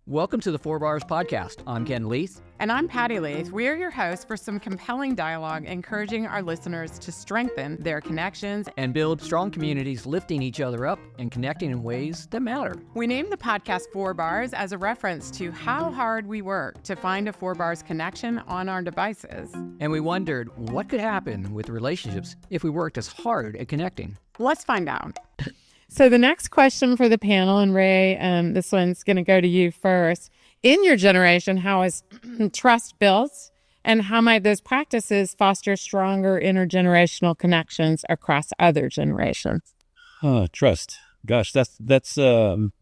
Welcome to the Four Bars Podcast. I'm Ken Leith. And I'm Patty Leith. We are your hosts for some compelling dialogue, encouraging our listeners to strengthen their connections And build strong communities, lifting each other up and connecting in ways that matter. We named the podcast Four Bars as a reference to how hard we work to find a Four Bars connection on our devices. And we wondered what could happen with relationships if we worked as hard at connecting. Let's find out. So the next question for the panel, and Ray, this one's going to go to you first. In your generation, how is trust built, and how might those practices foster stronger intergenerational connections across other generations? Trust. Gosh, that's. I've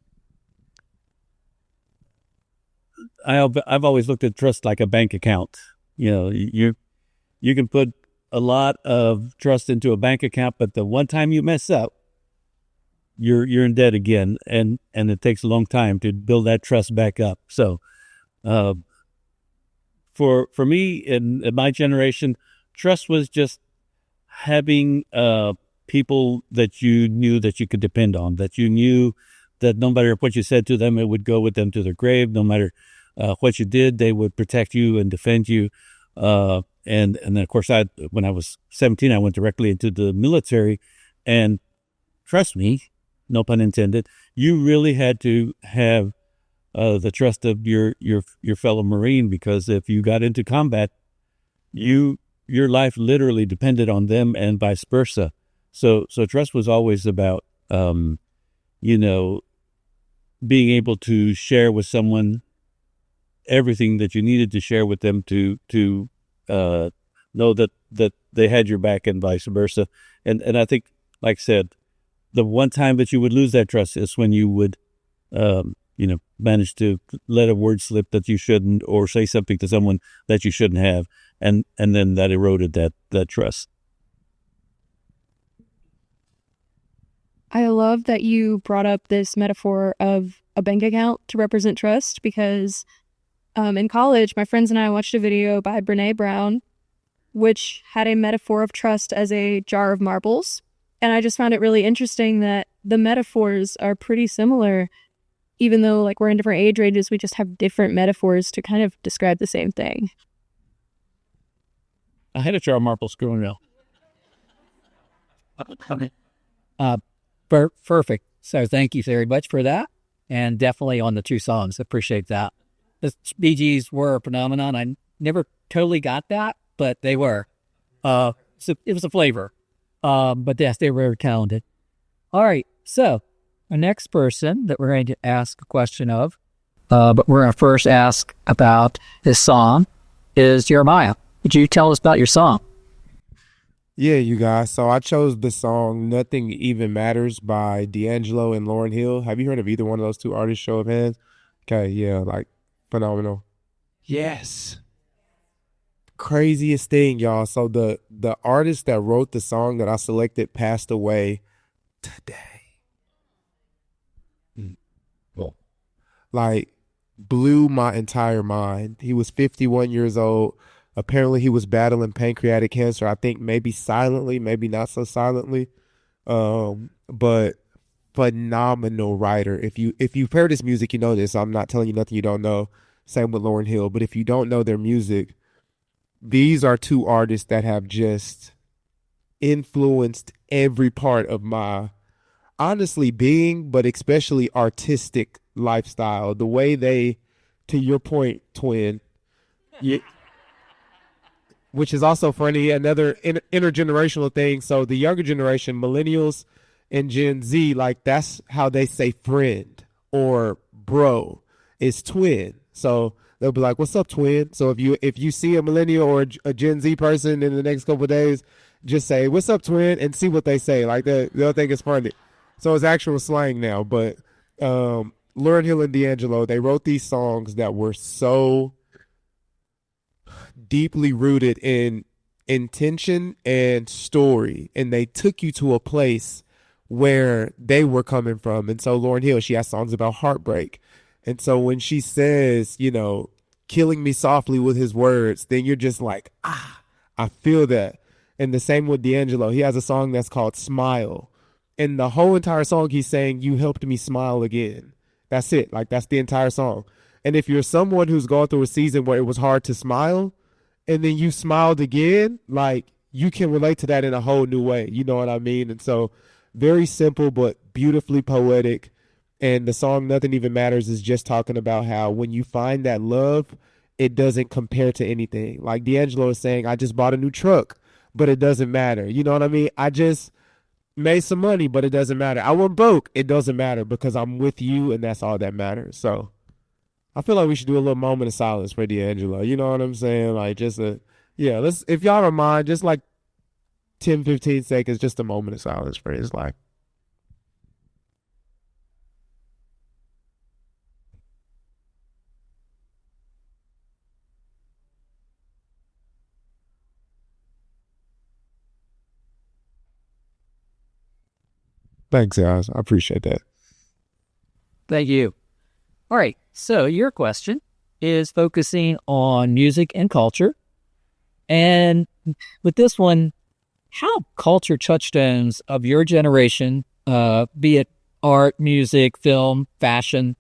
always looked at trust like a bank account. You know, you can put a lot of trust into a bank account, but the one time you mess up, you're in debt again, and it takes a long time to build that trust back up. So, for me in my generation, trust was just having people that you knew that you could depend on, that you knew that no matter what you said to them, it would go with them to their grave. No matter what you did, they would protect you and defend you. And then of course, when I was 17, I went directly into the military, and trust me, no pun intended, you really had to have the trust of your fellow Marine, because if you got into combat, your life literally depended on them, and vice versa. So trust was always about being able to share with someone everything that you needed to share with them to know that they had your back, and vice versa. And I think, like I said, the one time that you would lose that trust is when you would, manage to let a word slip that you shouldn't, or say something to someone that you shouldn't have, and then that eroded that trust. I love that you brought up this metaphor of a bank account to represent trust, because in college, my friends and I watched a video by Brene Brown, which had a metaphor of trust as a jar of marbles. And I just found it really interesting that the metaphors are pretty similar, even though like we're in different age ranges, we just have different metaphors to kind of describe the same thing. I had a jar of marbles growing up. Perfect. So thank you very much for that. And definitely on the two songs. Appreciate that. The Bee Gees were a phenomenon. I never totally got that, but they were. So it was a flavor. But yes, they were very talented. All right. So our next person that we're going to ask a question of, but we're going to first ask about this song, is Jeremiah. Would you tell us about your song? Yeah, you guys. So I chose the song Nothing Even Matters by D'Angelo and Lauryn Hill. Have you heard of either one of those two artists? Show of hands. Okay, yeah, like phenomenal. Yes. Craziest thing, y'all. So the artist that wrote the song that I selected passed away today. Cool. Like, blew my entire mind. He was 51 years old. Apparently he was battling pancreatic cancer. I think maybe silently, maybe not so silently. But phenomenal writer. If you've heard his music, you know this. I'm not telling you nothing you don't know. Same with Lauryn Hill. But if you don't know their music, these are two artists that have just influenced every part of my, honestly, being, but especially artistic lifestyle. The way they, to your point, twin, which is also funny, another intergenerational thing. So the younger generation, millennials and Gen Z, like that's how they say friend or bro is twin. So they'll be like, "What's up, twin?" So if you see a millennial or a Gen Z person in the next couple of days, just say, "What's up, twin?" and see what they say. Like they'll think it's funny. So it's actual slang now. But Lauryn Hill and D'Angelo, they wrote these songs that were so deeply rooted in intention and story, and they took you to a place where they were coming from. And so Lauryn Hill, she has songs about heartbreak. And so when she says, killing me softly with his words, then you're just like, I feel that. And the same with D'Angelo. He has a song that's called Smile. And the whole entire song, he's saying, you helped me smile again. That's it. Like, that's the entire song. And if you're someone who's gone through a season where it was hard to smile and then you smiled again, like, you can relate to that in a whole new way. You know what I mean? And so very simple, but beautifully poetic. And the song Nothing Even Matters is just talking about how when you find that love, it doesn't compare to anything. Like D'Angelo is saying, I just bought a new truck, but it doesn't matter. You know what I mean? I just made some money, but it doesn't matter. I went broke. It doesn't matter because I'm with you, and that's all that matters. So I feel like we should do a little moment of silence for D'Angelo. You know what I'm saying? Like, just let's, if y'all don't mind, just like 10, 15 seconds, just a moment of silence for his life. Thanks, guys. I appreciate that. Thank you. All right. So your question is focusing on music and culture. And with this one, how culture touchstones of your generation, be it art, music, film, fashion,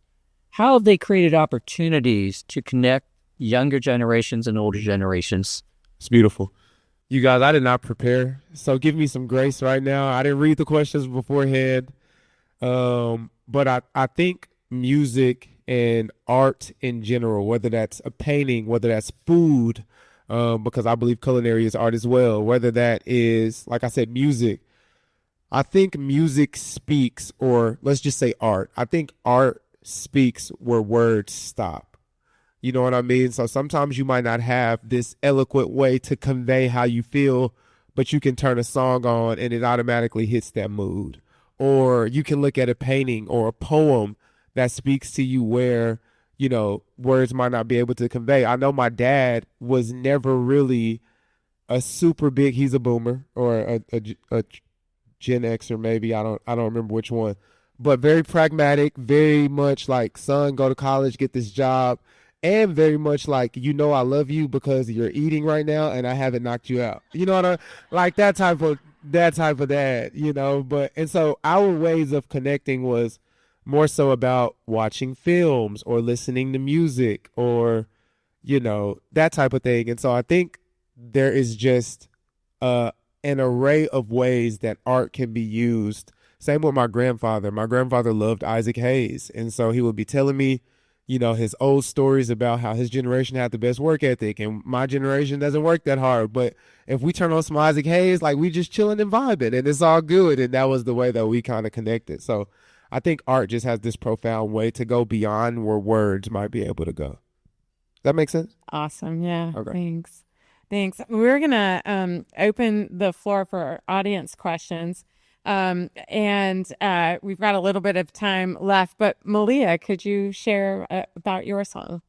how have they created opportunities to connect younger generations and older generations? It's beautiful. You guys, I did not prepare, so give me some grace right now. I didn't read the questions beforehand, but I think music and art in general, whether that's a painting, whether that's food, because I believe culinary is art as well, whether that is, like I said, music. I think music speaks, or let's just say art. I think art speaks where words stop. You know what I mean? So sometimes you might not have this eloquent way to convey how you feel, but you can turn a song on and it automatically hits that mood. Or you can look at a painting or a poem that speaks to you where, you know, words might not be able to convey. I know my dad was never really a super big, he's a boomer or a Gen Xer maybe, I don't remember which one, but very pragmatic, very much like, son, go to college, get this job. And very much like, you know, I love you because you're eating right now and I haven't knocked you out. You know what I like, that type of dad, you know. But and so our ways of connecting was more so about watching films or listening to music or, you know, that type of thing. And so I think there is just an array of ways that art can be used. Same with my grandfather. My grandfather loved Isaac Hayes. And so he would be telling me, you know, his old stories about how his generation had the best work ethic and my generation doesn't work that hard. But if we turn on some Isaac Hayes, like, we just chilling and vibing and it's all good. And that was the way that we kind of connected. So I think art just has this profound way to go beyond where words might be able to go. Does that make sense? Awesome. Yeah. Okay. Thanks. We're going to open the floor for audience questions. And we've got a little bit of time left, but Malia, could you share about your song?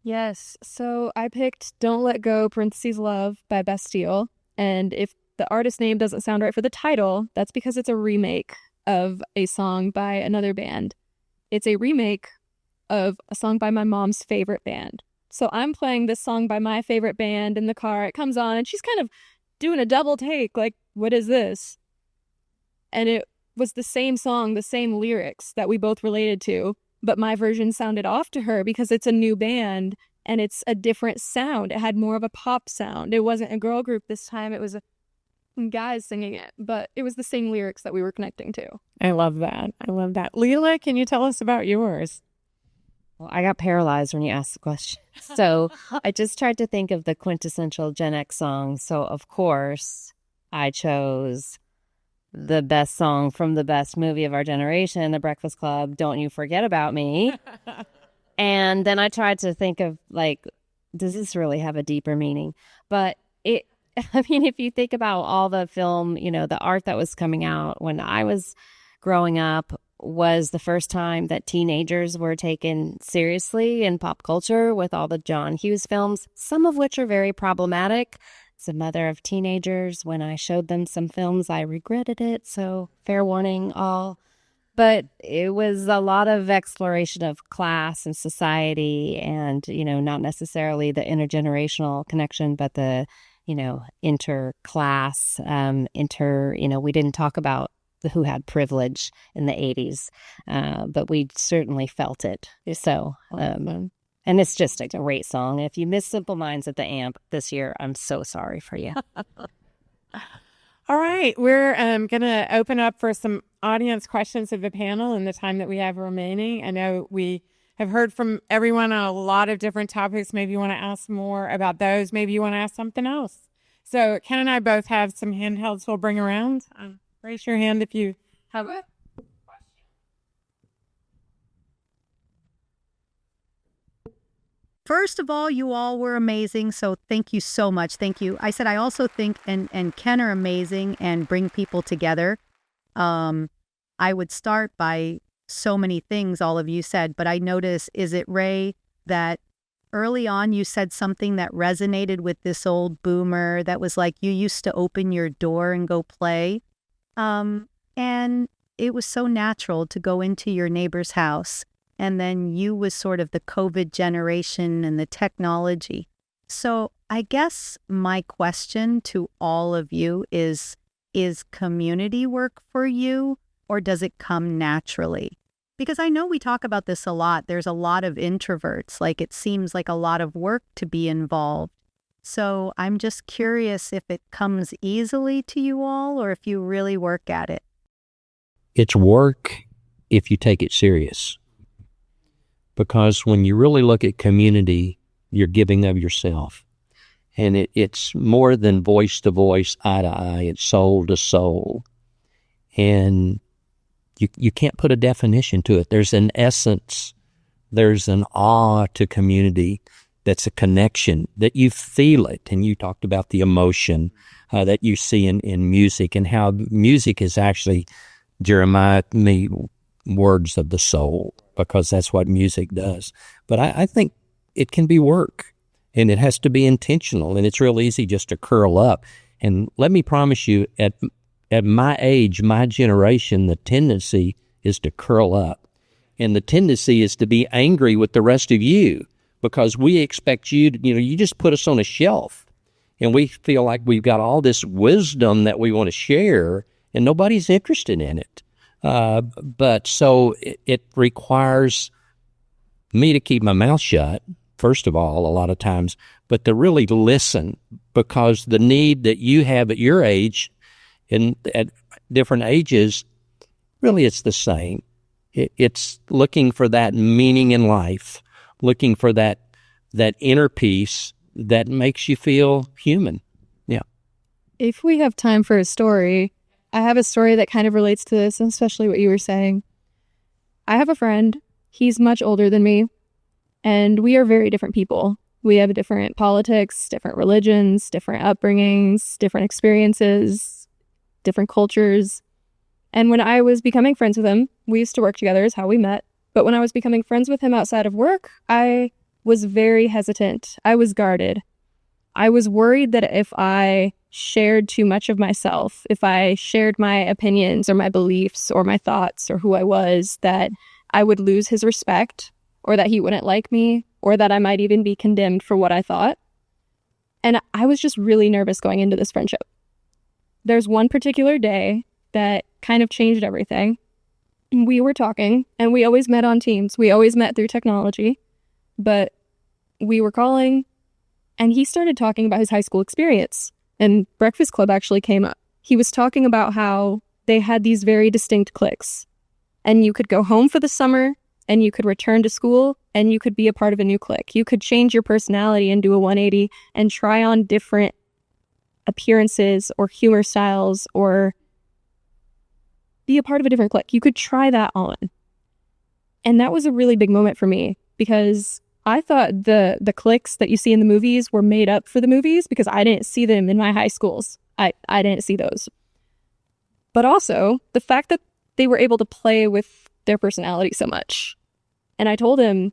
Yes. So I picked Don't Let Go, parentheses Love by Bastille. And if the artist name doesn't sound right for the title, that's because it's a remake of a song by another band. It's a remake of a song by my mom's favorite band. So I'm playing this song by my favorite band in the car. It comes on and she's kind of doing a double take, like, what is this? And it was the same song, the same lyrics that we both related to, but my version sounded off to her because it's a new band and it's a different sound. It had more of a pop sound. It wasn't a girl group this time. It was guys singing it, but it was the same lyrics that we were connecting to. I love that. Leela, can you tell us about yours? Well, I got paralyzed when you asked the question. So I just tried to think of the quintessential Gen X song. So, of course, I chose the best song from the best movie of our generation, The Breakfast Club, Don't You Forget About Me. And then I tried to think of, like, does this really have a deeper meaning? But if you think about all the film, you know, the art that was coming out when I was growing up was the first time that teenagers were taken seriously in pop culture with all the John Hughes films, some of which are very problematic. As a mother of teenagers, when I showed them some films, I regretted it. So fair warning, all. But it was a lot of exploration of class and society and, you know, not necessarily the intergenerational connection, but the, you know, interclass, we didn't talk about who had privilege in the 80s, but we certainly felt it. So, and it's just a great song. If you miss Simple Minds at the Amp this year, I'm so sorry for you. All right, we're going to open up for some audience questions of the panel in the time that we have remaining. I know we have heard from everyone on a lot of different topics. Maybe you want to ask more about those. Maybe you want to ask something else. So Ken and I both have some handhelds we'll bring around. Raise your hand if you have it. First of all, you all were amazing, so thank you so much. Thank you. I said I also think and Ken are amazing and bring people together. I would start by so many things all of you said, but I noticed, is it Ray, that early on you said something that resonated with this old boomer that was like you used to open your door and go play. And it was so natural to go into your neighbor's house. And then you was sort of the COVID generation and the technology. So I guess my question to all of you is community work for you, or does it come naturally? Because I know we talk about this a lot. There's a lot of introverts. Like it seems like a lot of work to be involved. So I'm just curious if it comes easily to you all or if you really work at it. It's work if you take it serious. Because when you really look at community, you're giving of yourself. And it's more than voice to voice, eye to eye. It's soul to soul. And you can't put a definition to it. There's an essence. There's an awe to community that's a connection, that you feel it. And you talked about the emotion that you see in music and how music is actually, Jeremiah, me, words of the soul, because that's what music does. But I think it can be work, and it has to be intentional, and it's real easy just to curl up. And let me promise you, at my age, my generation, the tendency is to curl up. And the tendency is to be angry with the rest of you, because we expect you to, you just put us on a shelf, and we feel like we've got all this wisdom that we want to share, and nobody's interested in it. But so it requires me to keep my mouth shut, first of all, a lot of times, but to really listen, because the need that you have at your age and at different ages, really it's the same. It's looking for that meaning in life, looking for that inner peace that makes you feel human. Yeah. If we have time for a story, I have a story that kind of relates to this, and especially what you were saying. I have a friend. He's much older than me, and we are very different people. We have different politics, different religions, different upbringings, different experiences, different cultures. And when I was becoming friends with him, we used to work together is how we met. But when I was becoming friends with him outside of work, I was very hesitant. I was guarded. I was worried that if I shared too much of myself, if I shared my opinions or my beliefs or my thoughts or who I was, that I would lose his respect, or that he wouldn't like me, or that I might even be condemned for what I thought. And I was just really nervous going into this friendship. There's one particular day that kind of changed everything. We were talking, and we always met on Teams. We always met through technology, but we were calling, and he started talking about his high school experience, and Breakfast Club actually came up. He was talking about how they had these very distinct cliques, and you could go home for the summer, and you could return to school, and you could be a part of a new clique. You could change your personality and do a 180 and try on different appearances or humor styles or be a part of a different clique. You could try that on. And that was a really big moment for me, because I thought the cliques that you see in the movies were made up for the movies, because I didn't see them in my high schools. I didn't see those. But also the fact that they were able to play with their personality so much. And I told him,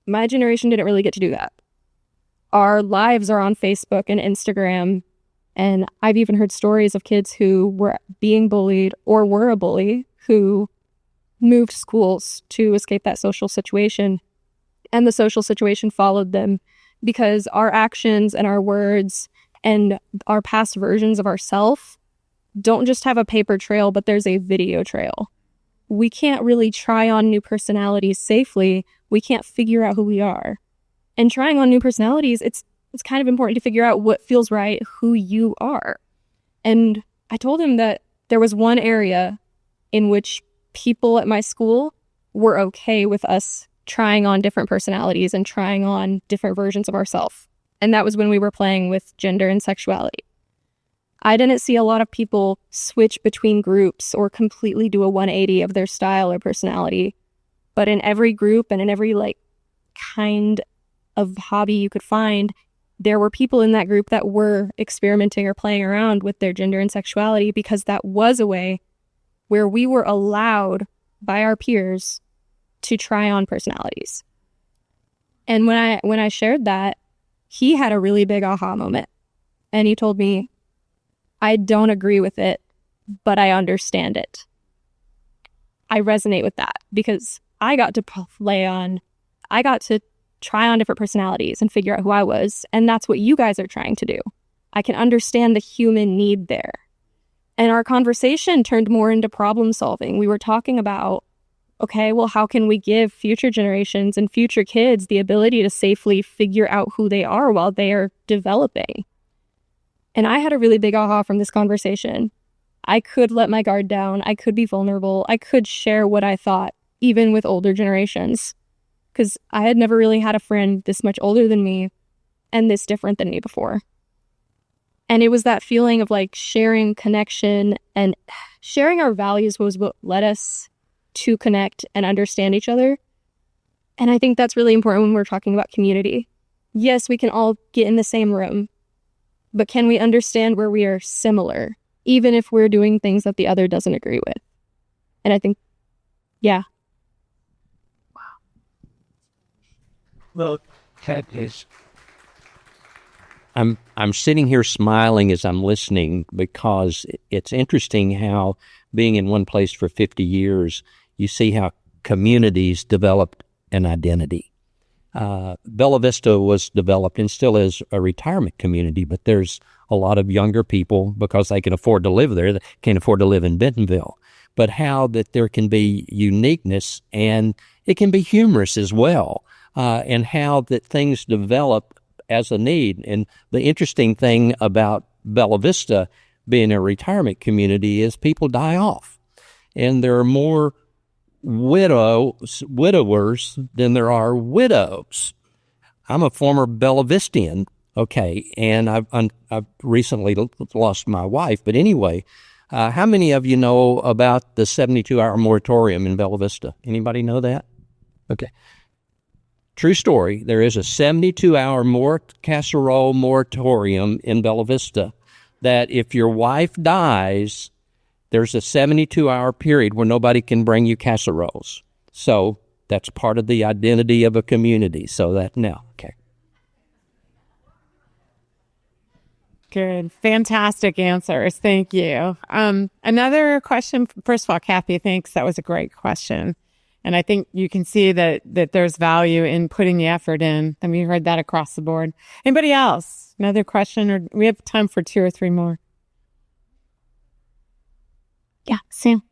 my generation didn't really get to do that. Our lives are on Facebook and Instagram. And I've even heard stories of kids who were being bullied or were a bully who moved schools to escape that social situation. And the social situation followed them because our actions and our words and our past versions of ourselves don't just have a paper trail, but there's a video trail. We can't really try on new personalities safely. We can't figure out who we are. And trying on new personalities, it's kind of important to figure out what feels right, who you are. And I told him that there was one area in which people at my school were okay with us trying on different personalities and trying on different versions of ourselves. And that was when we were playing with gender and sexuality. I didn't see a lot of people switch between groups or completely do a 180 of their style or personality. But in every group and in every kind of hobby you could find, there were people in that group that were experimenting or playing around with their gender and sexuality, because that was a way where we were allowed by our peers to try on personalities. And when I shared that, he had a really big aha moment. And he told me, I don't agree with it, but I understand it. I resonate with that because I got to try on different personalities and figure out who I was. And that's what you guys are trying to do. I can understand the human need there. And our conversation turned more into problem solving. We were talking about, okay, well, how can we give future generations and future kids the ability to safely figure out who they are while they are developing? And I had a really big aha from this conversation. I could let my guard down. I could be vulnerable. I could share what I thought, even with older generations, because I had never really had a friend this much older than me and this different than me before. And it was that feeling of sharing connection, and sharing our values was what led us to connect and understand each other. And I think that's really important when we're talking about community. Yes, we can all get in the same room, but can we understand where we are similar, even if we're doing things that the other doesn't agree with? And I think, yeah. Well, I'm sitting here smiling as I'm listening, because it's interesting how, being in one place for 50 years, you see how communities developed an identity. Bella Vista was developed and still is a retirement community, but there's a lot of younger people, because they can afford to live there, that can't afford to live in Bentonville. But how that there can be uniqueness, and it can be humorous as well, and how that things develop as a need. And the interesting thing about Bella Vista being a retirement community is people die off, and there are more widowers than there are widows. I'm a former Bella Vistian, okay, and I've recently lost my wife. But anyway, how many of you know about the 72-hour moratorium in Bella Vista? Anybody know that? Okay. True story. There is a 72-hour casserole moratorium in Bella Vista, that if your wife dies, there's a 72-hour period where nobody can bring you casseroles. So that's part of the identity of a community. So that now, okay. Good. Fantastic answers. Thank you. Another question. First of all, Kathy, thanks. That was a great question. And I think you can see that there's value in putting the effort in. I mean, you heard that across the board. Anybody else? Another question? Or we have time for 2 or 3 more. Yeah, Sam.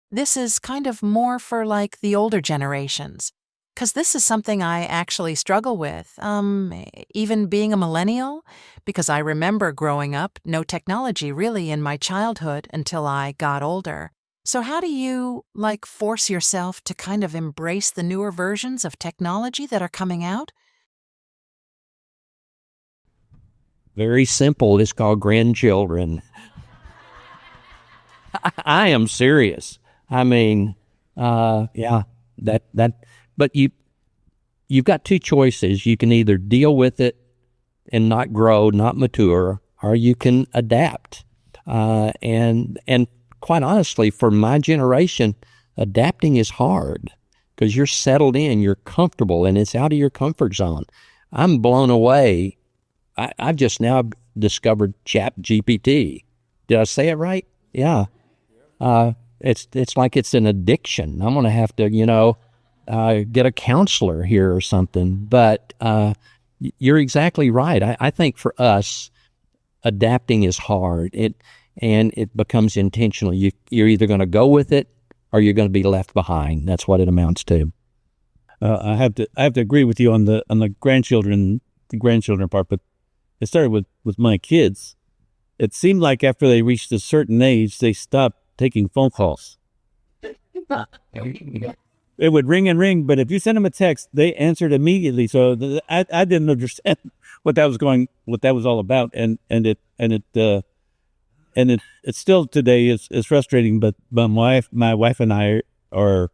This is kind of more for the older generations, because this is something I actually struggle with, even being a millennial, because I remember growing up, no technology really in my childhood until I got older. So how do you, force yourself to kind of embrace the newer versions of technology that are coming out? Very simple. It's called grandchildren. I am serious. I mean, yeah, but you've got 2 choices. You can either deal with it and not grow, not mature, or you can adapt. And quite honestly, for my generation, adapting is hard, because you're settled in, you're comfortable, and it's out of your comfort zone. I'm blown away. I've just now discovered ChatGPT. Did I say it right? Yeah. It's like it's an addiction. I'm going to have to, get a counselor here or something. But you're exactly right. I think for us, adapting is hard. It becomes intentional. You're either going to go with it or you're going to be left behind. That's what it amounts to. I have to agree with you on the grandchildren part, but it started with my kids. It seemed like after they reached a certain age, they stopped taking phone calls. It would ring and ring, but if you sent them a text, they answered immediately. So I didn't understand what that was all about, and it still today is frustrating. But my wife and I are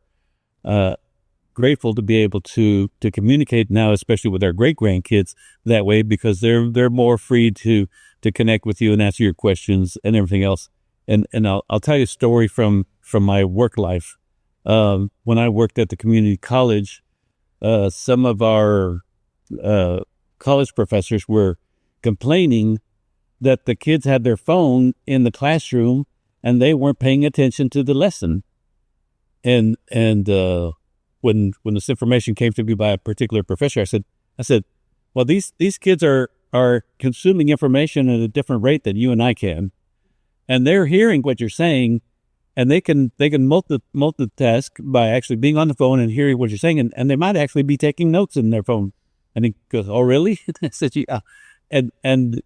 grateful to be able to communicate now, especially with our great grandkids that way, because they're more free to connect with you and answer your questions and everything else. And I'll tell you a story from my work life. When I worked at the community college, some of our college professors were complaining that the kids had their phone in the classroom and they weren't paying attention to the lesson. And when this information came to me by a particular professor, I said, well, these kids are consuming information at a different rate than you and I can, and they're hearing what you're saying, and they can multitask by actually being on the phone and hearing what you're saying, and they might actually be taking notes in their phone. And he goes, "Oh, really?" I said, "Yeah," and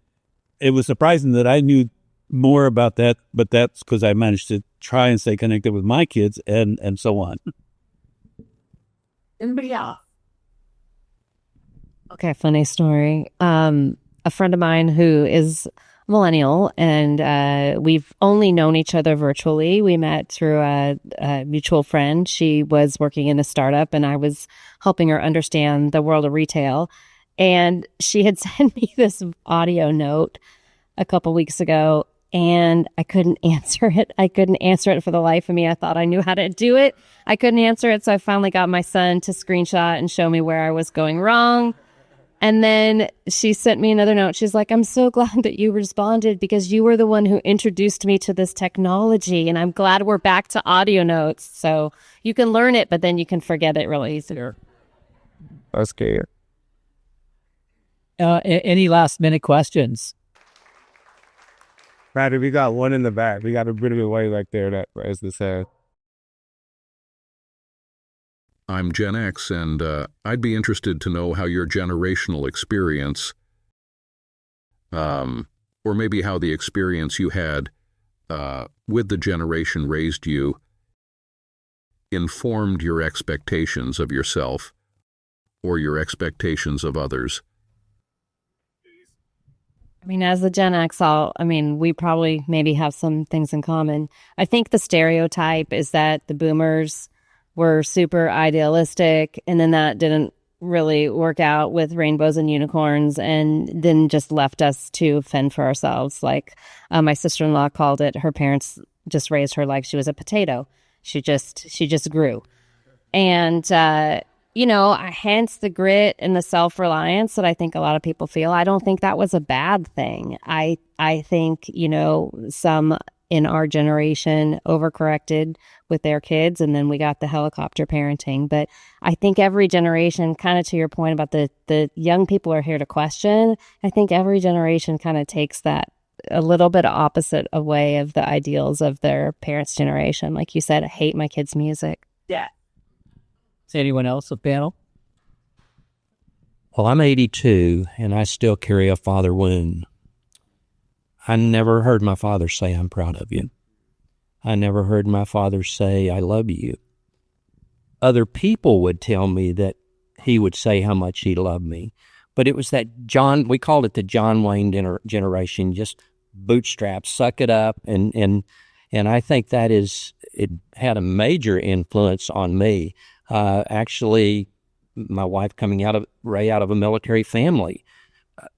it was surprising that I knew more about that, but that's because I managed to try and stay connected with my kids and so on. Anybody else? Okay, funny story. A friend of mine who is millennial, and we've only known each other virtually. We met through a mutual friend. She was working in a startup, and I was helping her understand the world of retail. And she had sent me this audio note a couple weeks ago, and I couldn't answer it. I couldn't answer it for the life of me. I thought I knew how to do it. I couldn't answer it, so I finally got my son to screenshot and show me where I was going wrong. And then she sent me another note. She's like, "I'm so glad that you responded because you were the one who introduced me to this technology. And I'm glad we're back to audio notes. So you can learn it, but then you can forget it really easier." That's good. Any last minute questions? Patty, we got one in the back. We got a bit of a way back there that raised this hand. I'm Gen X, and I'd be interested to know how your generational experience, or maybe how the experience you had with the generation raised you, informed your expectations of yourself or your expectations of others. I mean, as a Gen X, we probably maybe have some things in common. I think the stereotype is that the boomers were super idealistic, and then that didn't really work out with rainbows and unicorns, and then just left us to fend for ourselves. Like my sister-in-law called it, her parents just raised her like she was a potato. She just grew. And, hence the grit and the self-reliance that I think a lot of people feel. I don't think that was a bad thing. I think, some in our generation overcorrected with their kids, and then we got the helicopter parenting. But I think every generation, kind of to your point about the young people are here to question, I think every generation kind of takes that a little bit opposite way of the ideals of their parents' generation. Like you said, I hate my kids' music. Yeah. Is anyone else on the panel? Well, I'm 82, and I still carry a father wound. I never heard my father say, "I'm proud of you." I never heard my father say, "I love you." Other people would tell me that he would say how much he loved me. But it was that we called it the John Wayne generation, just bootstrap, suck it up. And I think it had a major influence on me. Actually, my wife coming out of a military family,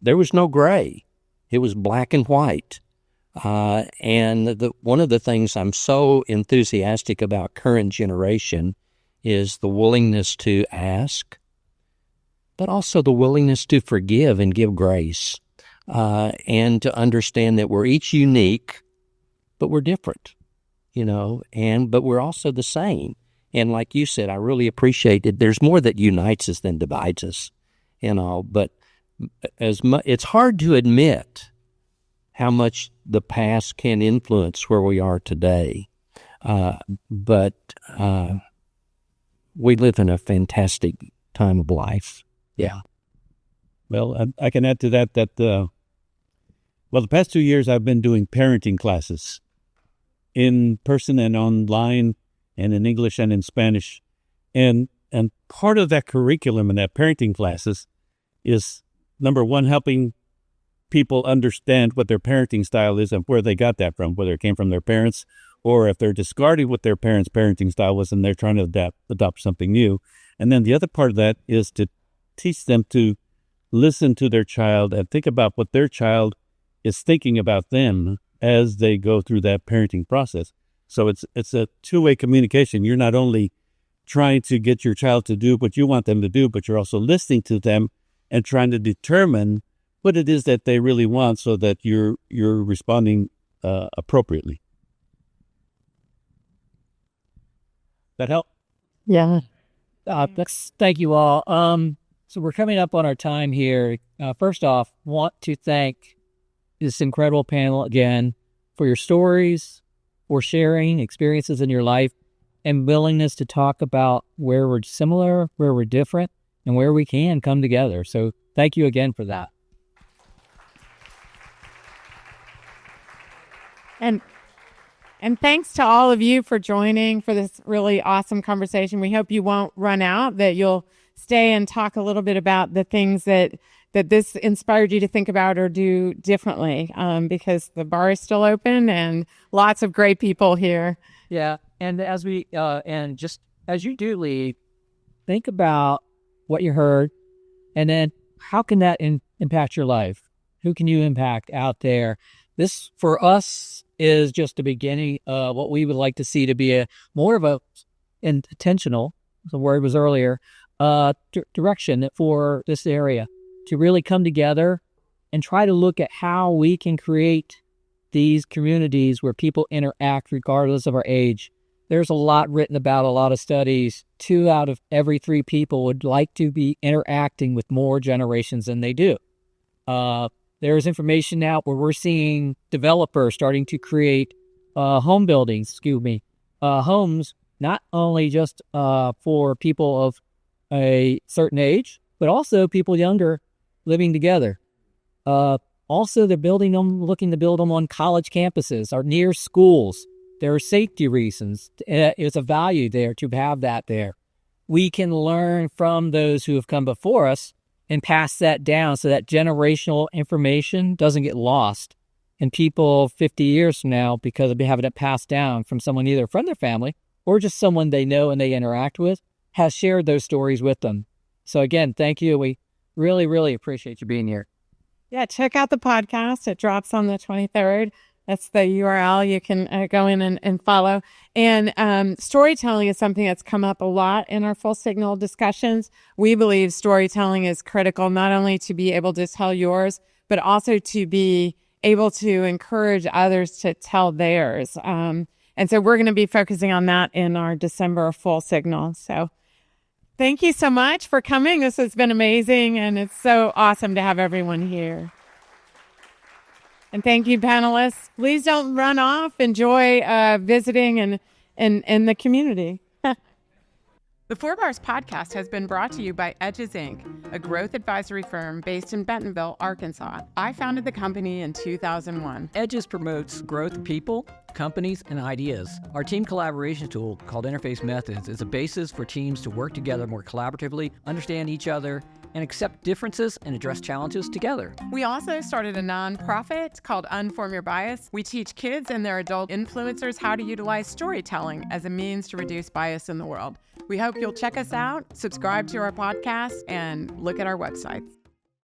there was no gray. It was black and white. And one of the things I'm so enthusiastic about current generation is the willingness to ask, but also the willingness to forgive and give grace, and to understand that we're each unique, but we're different, but we're also the same. And like you said, I really appreciate it. There's more that unites us than divides us, but it's hard to admit how much the past can influence where we are today. But we live in a fantastic time of life. Yeah. Well, I can add to that the past 2 years I've been doing parenting classes in person and online and in English and in Spanish. And part of that curriculum in that parenting classes is, number one, helping people understand what their parenting style is and where they got that from, whether it came from their parents or if they're discarding what their parents' parenting style was and they're trying to adopt something new. And then the other part of that is to teach them to listen to their child and think about what their child is thinking about them as they go through that parenting process. So it's a two-way communication. You're not only trying to get your child to do what you want them to do, but you're also listening to them and trying to determine what it is that they really want so that you're responding appropriately. That help? Yeah. Thank you all. So we're coming up on our time here. First off, want to thank this incredible panel again for your stories, for sharing experiences in your life, and willingness to talk about where we're similar, where we're different, and where we can come together. So thank you again for that. And thanks to all of you for joining for this really awesome conversation. We hope you won't run out, that you'll stay and talk a little bit about the things that this inspired you to think about or do differently, because the bar is still open and lots of great people here. Yeah, and as we and just as you do leave, think about what you heard, and then how can that impact your life? Who can you impact out there? This, for us, is just the beginning of what we would like to see to be more of a intentional, the word was earlier, direction for this area, to really come together and try to look at how we can create these communities where people interact regardless of our age. There's a lot written about, a lot of studies. 2 out of every 3 people would like to be interacting with more generations than they do. There's information out where we're seeing developers starting to create homes, not only just for people of a certain age, but also people younger living together. Also, they're looking to build them on college campuses or near schools. There are safety reasons. It's a value there to have that there. We can learn from those who have come before us and pass that down so that generational information doesn't get lost. And people 50 years from now, because of having it passed down from someone either from their family or just someone they know and they interact with, has shared those stories with them. So again, thank you. We really, really appreciate you being here. Yeah, check out the podcast. It drops on the 23rd. That's the URL you can go in and follow. And storytelling is something that's come up a lot in our Full Signal discussions. We believe storytelling is critical, not only to be able to tell yours, but also to be able to encourage others to tell theirs. And so we're going to be focusing on that in our December Full Signal. So thank you so much for coming. This has been amazing, and it's so awesome to have everyone here. And thank you, panelists. Please don't run off. Enjoy visiting and in the community. The 4 Bars podcast has been brought to you by Edges Inc., a growth advisory firm based in Bentonville, Arkansas. I founded the company in 2001. Edges promotes growth of people, companies, and ideas. Our team collaboration tool, called Interface Methods, is a basis for teams to work together more collaboratively, understand each other, and accept differences and address challenges together. We also started a nonprofit called Unform Your Bias. We teach kids and their adult influencers how to utilize storytelling as a means to reduce bias in the world. We hope you'll check us out, subscribe to our podcast, and look at our websites.